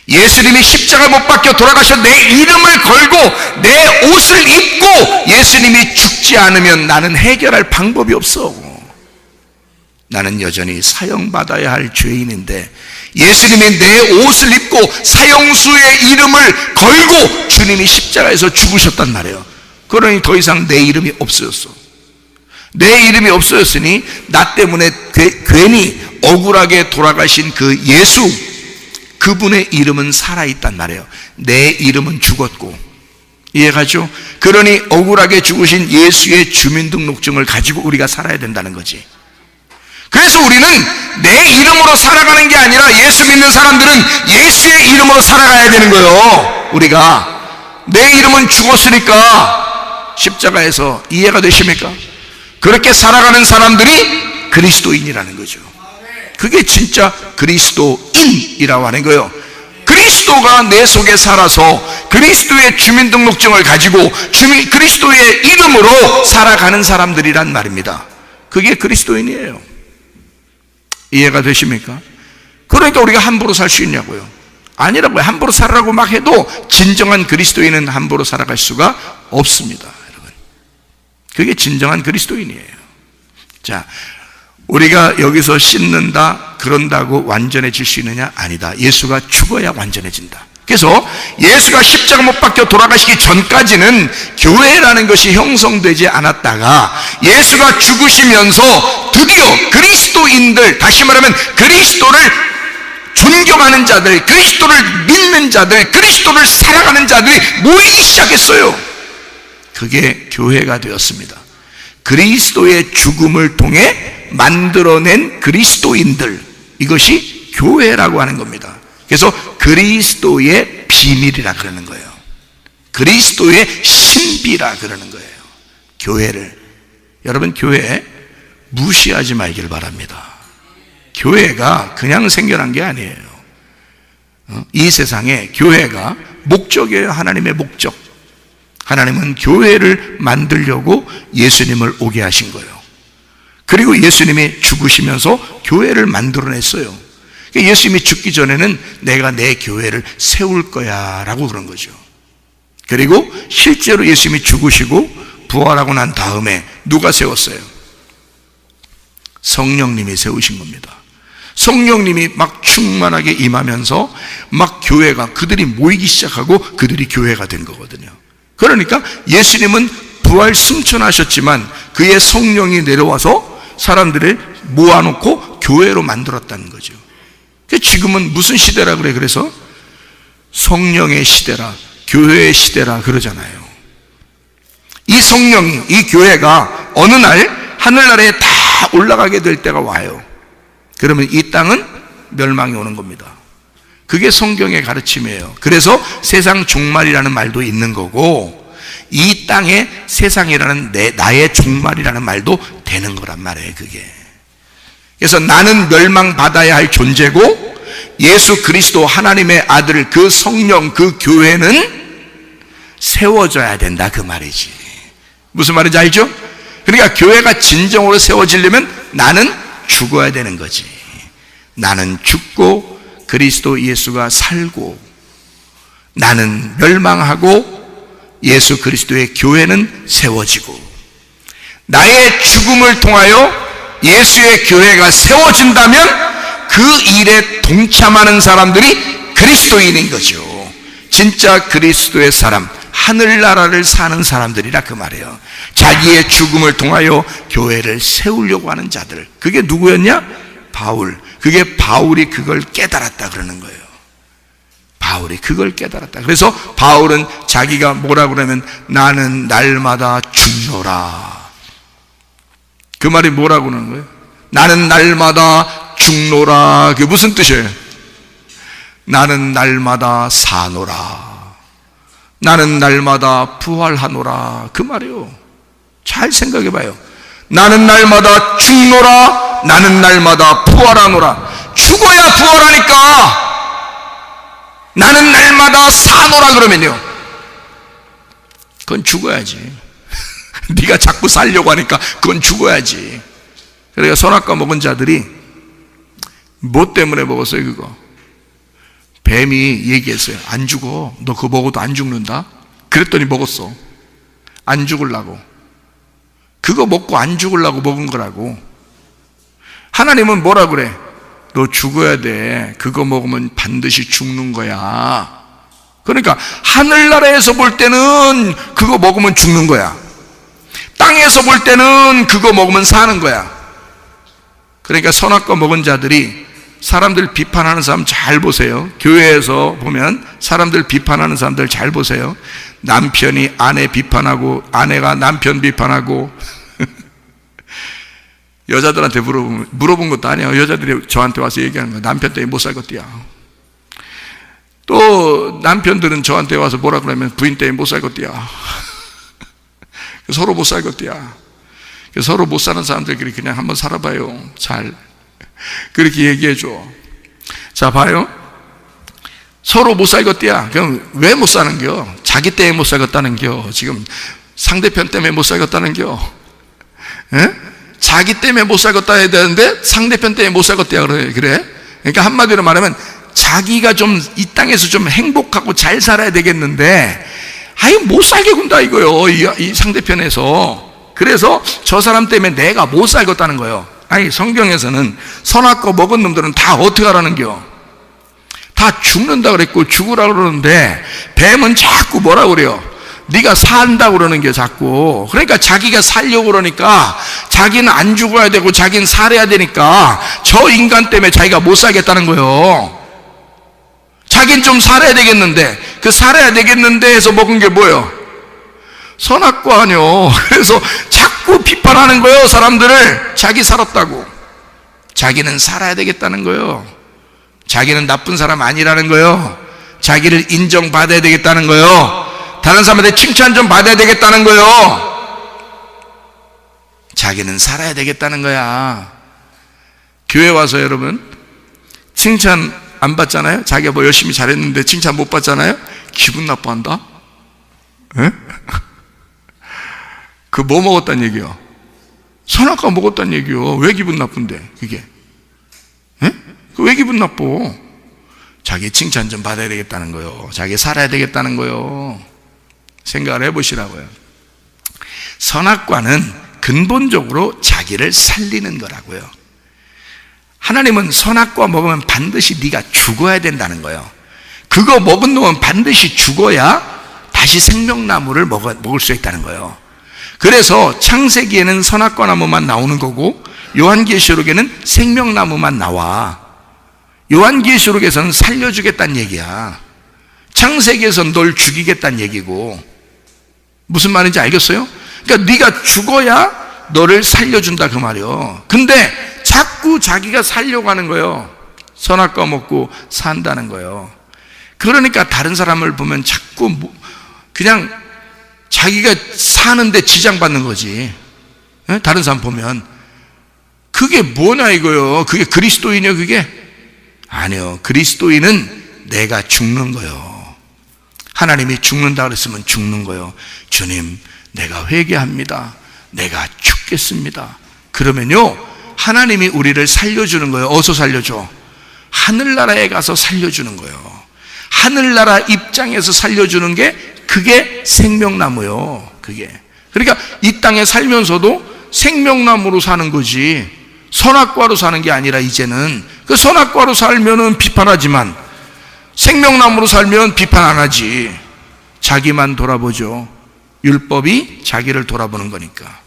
예수님이 십자가 못 박혀 돌아가셔 내 이름을 걸고 내 옷을 입고 예수님이 죽지 않으면 나는 해결할 방법이 없어. 나는 여전히 사형받아야 할 죄인인데 예수님이 내 옷을 입고 사형수의 이름을 걸고 주님이 십자가에서 죽으셨단 말이에요. 그러니 더 이상 내 이름이 없어졌어. 내 이름이 없어졌으니 나 때문에 괜히 억울하게 돌아가신 그 예수, 그분의 이름은 살아있단 말이에요. 내 이름은 죽었고. 이해가죠? 그러니 억울하게 죽으신 예수의 주민등록증을 가지고 우리가 살아야 된다는 거지. 그래서 우리는 내 이름으로 살아가는 게 아니라 예수 믿는 사람들은 예수의 이름으로 살아가야 되는 거예요. 우리가 내 이름은 죽었으니까 십자가에서. 이해가 되십니까? 그렇게 살아가는 사람들이 그리스도인이라는 거죠. 그게 진짜 그리스도인이라고 하는 거예요. 그리스도가 내 속에 살아서 그리스도의 주민등록증을 가지고 그리스도의 이름으로 살아가는 사람들이란 말입니다. 그게 그리스도인이에요. 이해가 되십니까? 그러니까 우리가 함부로 살 수 있냐고요? 아니라고요. 함부로 살아라고 막 해도 진정한 그리스도인은 함부로 살아갈 수가 없습니다, 여러분. 그게 진정한 그리스도인이에요. 자, 우리가 여기서 씻는다 그런다고 완전해질 수 있느냐? 아니다. 예수가 죽어야 완전해진다. 그래서 예수가 십자가 못 박혀 돌아가시기 전까지는 교회라는 것이 형성되지 않았다가 예수가 죽으시면서 드디어 그리스도인들, 다시 말하면 그리스도를 존경하는 자들, 그리스도를 믿는 자들, 그리스도를 살아가는 자들이 모이기 시작했어요. 그게 교회가 되었습니다. 그리스도의 죽음을 통해 만들어낸 그리스도인들, 이것이 교회라고 하는 겁니다. 그래서 그리스도의 비밀이라 그러는 거예요. 그리스도의 신비라 그러는 거예요. 교회를. 여러분, 교회 무시하지 말길 바랍니다. 교회가 그냥 생겨난 게 아니에요. 이 세상에 교회가 목적이에요. 하나님의 목적. 하나님은 교회를 만들려고 예수님을 오게 하신 거예요. 그리고 예수님이 죽으시면서 교회를 만들어냈어요. 예수님이 죽기 전에는 내가 내 교회를 세울 거야 라고 그런 거죠. 그리고 실제로 예수님이 죽으시고 부활하고 난 다음에 누가 세웠어요? 성령님이 세우신 겁니다. 성령님이 막 충만하게 임하면서 막 교회가, 그들이 모이기 시작하고 그들이 교회가 된 거거든요. 그러니까 예수님은 부활 승천하셨지만 그의 성령이 내려와서 사람들을 모아놓고 교회로 만들었다는 거죠. 지금은 무슨 시대라 그래? 그래서 성령의 시대라, 교회의 시대라 그러잖아요. 이 성령이, 이 교회가 어느 날 하늘나라에 다 올라가게 될 때가 와요. 그러면 이 땅은 멸망이 오는 겁니다. 그게 성경의 가르침이에요. 그래서 세상 종말이라는 말도 있는 거고, 이 땅에 세상이라는 나의 종말이라는 말도 되는 거란 말이에요, 그게. 그래서 나는 멸망받아야 할 존재고, 예수 그리스도 하나님의 아들, 그 성령, 그 교회는 세워져야 된다, 그 말이지. 무슨 말인지 알죠? 그러니까 교회가 진정으로 세워지려면 나는 죽어야 되는 거지. 나는 죽고 그리스도 예수가 살고, 나는 멸망하고 예수 그리스도의 교회는 세워지고, 나의 죽음을 통하여 예수의 교회가 세워진다면 그 일에 동참하는 사람들이 그리스도인인 거죠. 진짜 그리스도의 사람, 하늘나라를 사는 사람들이라 그 말이에요. 자기의 죽음을 통하여 교회를 세우려고 하는 자들. 그게 누구였냐? 바울. 그게 바울이 그걸 깨달았다 그러는 거예요. 바울이 그걸 깨달았다. 그래서 바울은 자기가 뭐라고 그러면 나는 날마다 죽노라. 그 말이 뭐라고 그러는 거예요? 나는 날마다 죽노라. 그게 무슨 뜻이에요? 나는 날마다 사노라. 나는 날마다 부활하노라. 그 말이에요. 잘 생각해 봐요. 나는 날마다 죽노라. 나는 날마다 부활하노라. 죽어야 부활하니까 나는 날마다 사노라 그러면요, 그건 죽어야지. 네가 자꾸 살려고 하니까 그건 죽어야지. 그러니까 선악과 먹은 자들이 뭐 때문에 먹었어요? 그거 뱀이 얘기했어요. 안 죽어. 너 그거 먹어도 안 죽는다. 그랬더니 먹었어. 안 죽으려고. 그거 먹고 안 죽으려고 먹은 거라고. 하나님은 뭐라 그래? 너 죽어야 돼. 그거 먹으면 반드시 죽는 거야. 그러니까 하늘나라에서 볼 때는 그거 먹으면 죽는 거야. 땅에서 볼 때는 그거 먹으면 사는 거야. 그러니까 선악과 먹은 자들이 사람들 비판하는 사람 잘 보세요. 교회에서 보면 사람들 비판하는 사람들 잘 보세요. 남편이 아내 비판하고 아내가 남편 비판하고 여자들한테 물어본 것도 아니에요. 여자들이 저한테 와서 얘기하는 거예요. 남편 때문에 못 살겠대요. 또 남편들은 저한테 와서 뭐라 그러면 부인 때문에 못 살겠대요. 서로 못 살겠대요. 서로 못 사는 사람들끼리 그냥 한번 살아봐요. 잘 그렇게 얘기해줘. 자, 봐요. 서로 못 살겠대야. 그럼 왜 못 사는겨? 자기 때문에 못 살겠다는겨. 지금 상대편 때문에 못 살겠다는겨. 에? 자기 때문에 못 살겠다 해야 되는데 상대편 때문에 못 살겠대야 그래. 그러니까 한마디로 말하면 자기가 좀 이 땅에서 좀 행복하고 잘 살아야 되겠는데 아예 못 살게 군다 이거요. 이 상대편에서. 그래서 저 사람 때문에 내가 못 살겠다는 거예요. 아니, 성경에서는 선악과 먹은 놈들은 다 어떻게 하라는겨? 다 죽는다 그랬고 죽으라 그러는데 뱀은 자꾸 뭐라고 그래요? 네가 산다고 그러는 게 자꾸. 그러니까 자기가 살려고 그러니까 자기는 안 죽어야 되고 자기는 살아야 되니까 저 인간 때문에 자기가 못 살겠다는 거예요. 자기는 좀 살아야 되겠는데 그 살아야 되겠는데 해서 먹은 게 뭐예요? 선악과 아니요. 그래서 자꾸 비판하는 거예요. 사람들을. 자기 살았다고. 자기는 살아야 되겠다는 거예요. 자기는 나쁜 사람 아니라는 거예요. 자기를 인정받아야 되겠다는 거예요. 다른 사람한테 칭찬 좀 받아야 되겠다는 거예요. 자기는 살아야 되겠다는 거야. 교회 와서 여러분 칭찬 안 받잖아요. 자기가 뭐 열심히 잘했는데 칭찬 못 받잖아요. 기분 나빠한다. 에? 그 뭐 먹었단 얘기요? 선악과 먹었단 얘기요. 왜 기분 나쁜데 그게? 에? 왜 기분 나빠? 자기 칭찬 좀 받아야 되겠다는 거요. 자기 살아야 되겠다는 거요. 생각을 해보시라고요. 선악과는 근본적으로 자기를 살리는 거라고요. 하나님은 선악과 먹으면 반드시 네가 죽어야 된다는 거예요. 그거 먹은 놈은 반드시 죽어야 다시 생명나무를 먹을 수 있다는 거예요. 그래서 창세기에는 선악과 나무만 나오는 거고 요한계시록에는 생명나무만 나와. 요한계시록에서는 살려주겠다는 얘기야. 창세기에서는 널 죽이겠다는 얘기고. 무슨 말인지 알겠어요? 그러니까 네가 죽어야 너를 살려준다 그 말이요. 근데 자꾸 자기가 살려고 하는 거예요. 선악과 먹고 산다는 거예요. 그러니까 다른 사람을 보면 자꾸 그냥 자기가 사는데 지장받는 거지. 다른 사람 보면 그게 뭐냐 이거요. 그게 그리스도인이요 그게? 아니요. 그리스도인은 내가 죽는 거예요. 하나님이 죽는다 그랬으면 죽는 거예요. 주님, 내가 회개합니다. 내가 죽겠습니다. 그러면요 하나님이 우리를 살려주는 거예요. 어디서 살려줘? 하늘나라에 가서 살려주는 거예요. 하늘나라 입장에서 살려주는 게 그게 생명나무요. 그게. 그러니까 이 땅에 살면서도 생명나무로 사는 거지. 선악과로 사는 게 아니라 이제는 그 선악과로 살면은 비판하지만 생명나무로 살면 비판 안 하지. 자기만 돌아보죠. 율법이 자기를 돌아보는 거니까.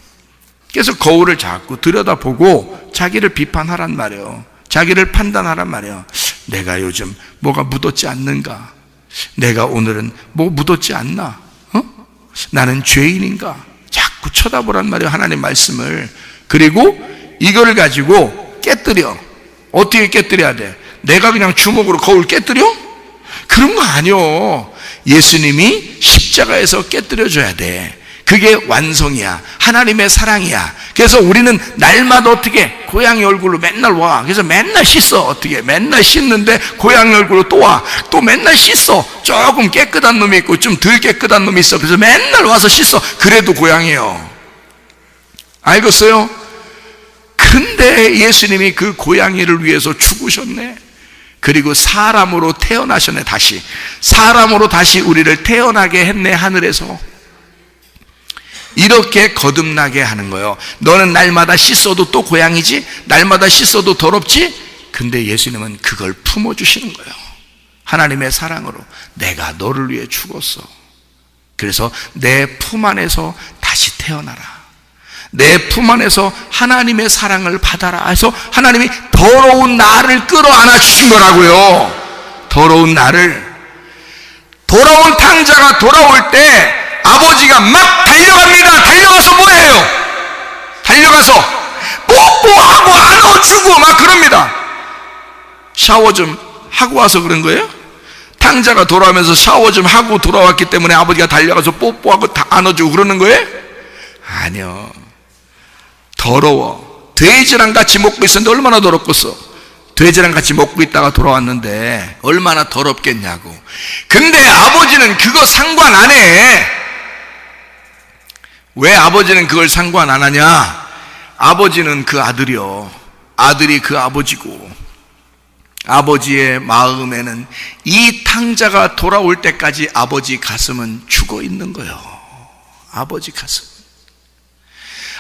그래서 거울을 자꾸 들여다보고 자기를 비판하란 말이에요. 자기를 판단하란 말이에요. 내가 요즘 뭐가 묻었지 않는가? 내가 오늘은 뭐 묻었지 않나? 나는 죄인인가? 자꾸 쳐다보란 말이에요. 하나님 말씀을. 그리고 이걸 가지고 깨뜨려. 어떻게 깨뜨려야 돼? 내가 그냥 주먹으로 거울 깨뜨려? 그런 거 아니요. 예수님이 십자가에서 깨뜨려줘야 돼. 그게 완성이야. 하나님의 사랑이야. 그래서 우리는 날마다 어떻게 고양이 얼굴로 맨날 와. 그래서 맨날 씻어. 어떻게 맨날 씻는데 고양이 얼굴로 또 와. 또 맨날 씻어. 조금 깨끗한 놈이 있고 좀 덜 깨끗한 놈이 있어. 그래서 맨날 와서 씻어. 그래도 고양이에요. 알겠어요? 근데 예수님이 그 고양이를 위해서 죽으셨네. 그리고 사람으로 태어나셨네. 다시 사람으로 다시 우리를 태어나게 했네. 하늘에서 이렇게 거듭나게 하는 거예요. 너는 날마다 씻어도 또 고양이지, 날마다 씻어도 더럽지. 근데 예수님은 그걸 품어주시는 거예요. 하나님의 사랑으로 내가 너를 위해 죽었어. 그래서 내 품 안에서 다시 태어나라. 내 품 안에서 하나님의 사랑을 받아라 해서 하나님이 더러운 나를 끌어안아 주신 거라고요. 더러운 나를. 돌아온 탕자가 돌아올 때 아버지가 막 달려갑니다. 달려가서 뭐예요? 달려가서 뽀뽀하고 안아주고 막 그럽니다. 샤워 좀 하고 와서 그런 거예요? 탕자가 돌아오면서 샤워 좀 하고 돌아왔기 때문에 아버지가 달려가서 뽀뽀하고 다 안아주고 그러는 거예요? 아니요. 더러워. 돼지랑 같이 먹고 있었는데 얼마나 더럽겠어. 돼지랑 같이 먹고 있다가 돌아왔는데 얼마나 더럽겠냐고. 근데 아버지는 그거 상관 안 해. 왜 아버지는 그걸 상관 안 하냐? 아버지는 그 아들이요. 아들이 그 아버지고, 아버지의 마음에는 이 탕자가 돌아올 때까지 아버지 가슴은 죽어 있는 거예요. 아버지 가슴.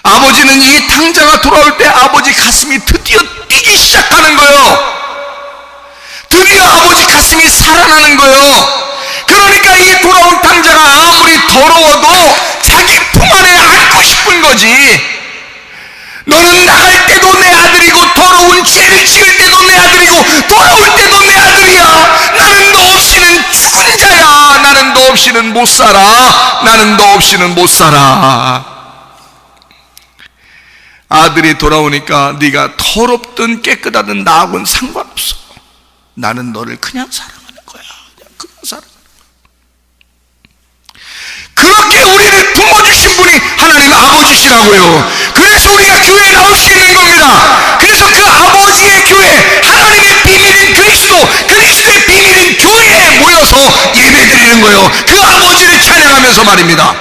아버지는 이 탕자가 돌아올 때 아버지 가슴이 드디어 뛰기 시작하는 거예요. 드디어 아버지 가슴이 살아나는 거예요. 그러니까 이 돌아온 탕자가 아무리 더러워도 자기 품 안에 안고 싶은 거지. 너는 나갈 때도 내 아들이고 더러운 죄를 지을 때도 내 아들이고 돌아올 때도 내 아들이야. 나는 너 없이는 죽은 자야. 나는 너 없이는 못 살아. 나는 너 없이는 못 살아. 아들이 돌아오니까 네가 더럽든 깨끗하든 나하고는 상관없어. 나는 너를 그냥 사랑하는 거야. 그냥 사랑하는 거야. 그렇게 우리를 품어주신 분이 하나님 아버지시라고요. 그래서 우리가 교회에 나올 수 있는 겁니다. 그래서 그 아버지의 교회, 하나님의 비밀인 그리스도, 그리스도의 비밀인 교회에 모여서 예배드리는 거예요. 그 아버지를 찬양하면서 말입니다.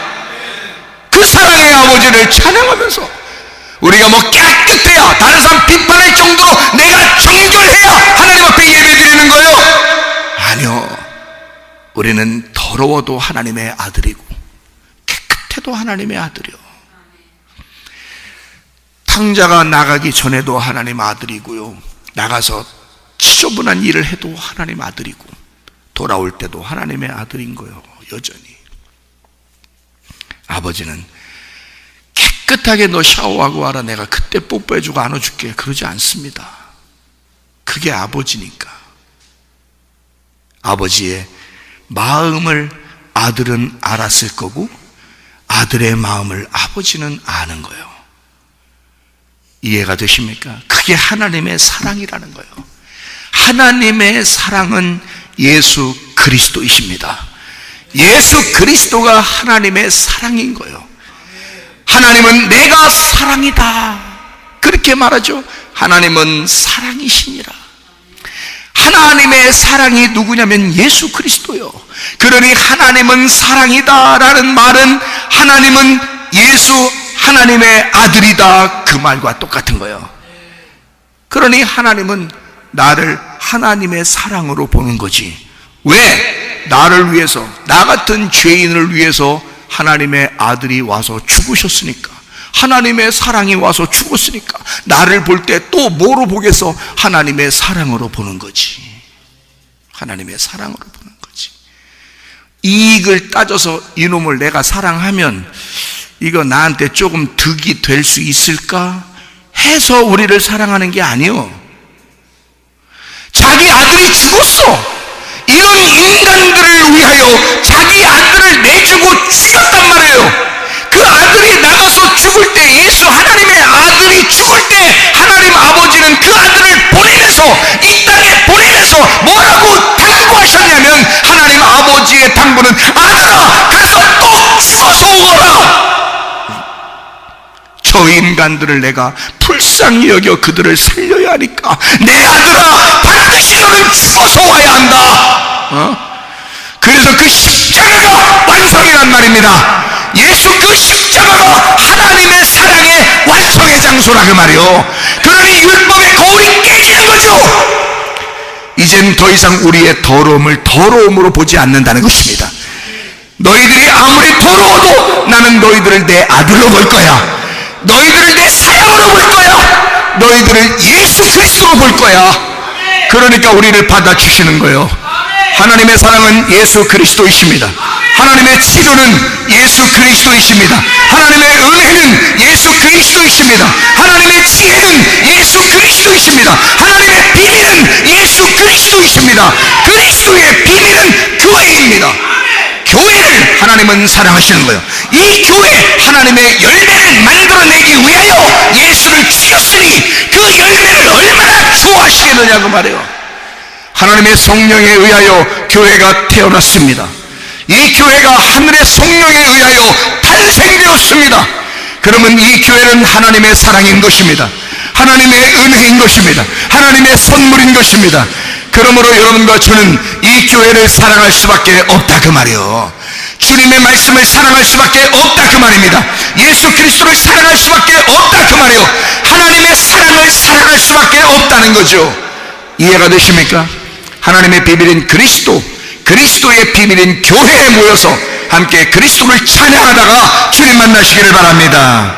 그 사랑의 아버지를 찬양하면서. 우리가 뭐 깨끗해야, 다른 사람 비판할 정도로 내가 정결해야 하나님 앞에 예배드리는 거예요? 아니요. 우리는 더러워도 하나님의 아들이고 깨끗해도 하나님의 아들이요. 탕자가 나가기 전에도 하나님 아들이고요. 나가서 지저분한 일을 해도 하나님 아들이고 돌아올 때도 하나님의 아들인 거예요. 여전히. 아버지는 깨끗하게 너 샤워하고 와라. 내가 그때 뽀뽀해주고 안아줄게. 그러지 않습니다. 그게 아버지니까. 아버지의 마음을 아들은 알았을 거고 아들의 마음을 아버지는 아는 거예요. 이해가 되십니까? 그게 하나님의 사랑이라는 거예요. 하나님의 사랑은 예수 그리스도이십니다. 예수 그리스도가 하나님의 사랑인 거예요. 하나님은 내가 사랑이다 그렇게 말하죠. 하나님은 사랑이시니라. 하나님의 사랑이 누구냐면 예수 그리스도요. 그러니 하나님은 사랑이다 라는 말은 하나님은 예수 하나님의 아들이다 그 말과 똑같은 거예요. 그러니 하나님은 나를 하나님의 사랑으로 보는 거지. 왜? 나를 위해서, 나 같은 죄인을 위해서 하나님의 아들이 와서 죽으셨으니까, 하나님의 사랑이 와서 죽었으니까 나를 볼 때 또 뭐로 보겠어? 하나님의 사랑으로 보는 거지. 하나님의 사랑으로 보는 거지. 이익을 따져서 이놈을 내가 사랑하면 이거 나한테 조금 득이 될 수 있을까 해서 우리를 사랑하는 게 아니요. 자기 아들이 죽었어. 이런 인간들을 위하여 자기 아들을 내주고 죽였단 말이에요. 그 아들이 나가서 죽을 때, 예수 하나님의 아들이 죽을 때 하나님 아버지는 그 아들을 보내면서, 이 땅에 보내면서 뭐라고 당부하셨냐면, 하나님 아버지의 당부는 아들아 가서 또 죽어서 오거라. 저 인간들을 내가 불쌍히 여겨 그들을 살려야 하니까 내 아들아 반드시 너는 죽어서 와야 한다. 그래서 그 십자가가 완성이란 말입니다. 예수 그 십자가가 하나님의 사랑의 완성의 장소라 그 말이요. 그러니 율법의 거울이 깨지는 거죠. 이젠 더 이상 우리의 더러움을 더러움으로 보지 않는다는 것입니다. 너희들이 아무리 더러워도 나는 너희들을 내 아들로 볼 거야. 너희들을 내 사랑으로 볼 거야. 너희들을 예수 그리스도로 볼 거야. 그러니까 우리를 받아주시는 거예요. 하나님의 사랑은 예수 그리스도이십니다. 하나님의 치료는 예수 그리스도이십니다. 하나님의 은혜는 예수 그리스도이십니다. 하나님의 지혜는 예수 그리스도이십니다. 하나님의 비밀은 예수 그리스도이십니다. 그리스도의 비밀은 교회입니다. 교회를 하나님은 사랑하시는 거예요. 이 교회, 하나님의 열매를 만들어내기 위하여 예수를 죽였으니 그 열매를 얼마나 좋아하시겠느냐고 말해요. 하나님의 성령에 의하여 교회가 태어났습니다. 이 교회가 하늘의 성령에 의하여 탄생되었습니다. 그러면 이 교회는 하나님의 사랑인 것입니다. 하나님의 은혜인 것입니다. 하나님의 선물인 것입니다. 그러므로 여러분과 저는 이 교회를 사랑할 수밖에 없다 그 말이요. 주님의 말씀을 사랑할 수밖에 없다 그 말입니다. 예수 그리스도를 사랑할 수밖에 없다 그 말이요. 하나님의 사랑을 사랑할 수밖에 없다는 거죠. 이해가 되십니까? 하나님의 비밀인 그리스도, 그리스도의 비밀인 교회에 모여서 함께 그리스도를 찬양하다가 주님 만나시기를 바랍니다.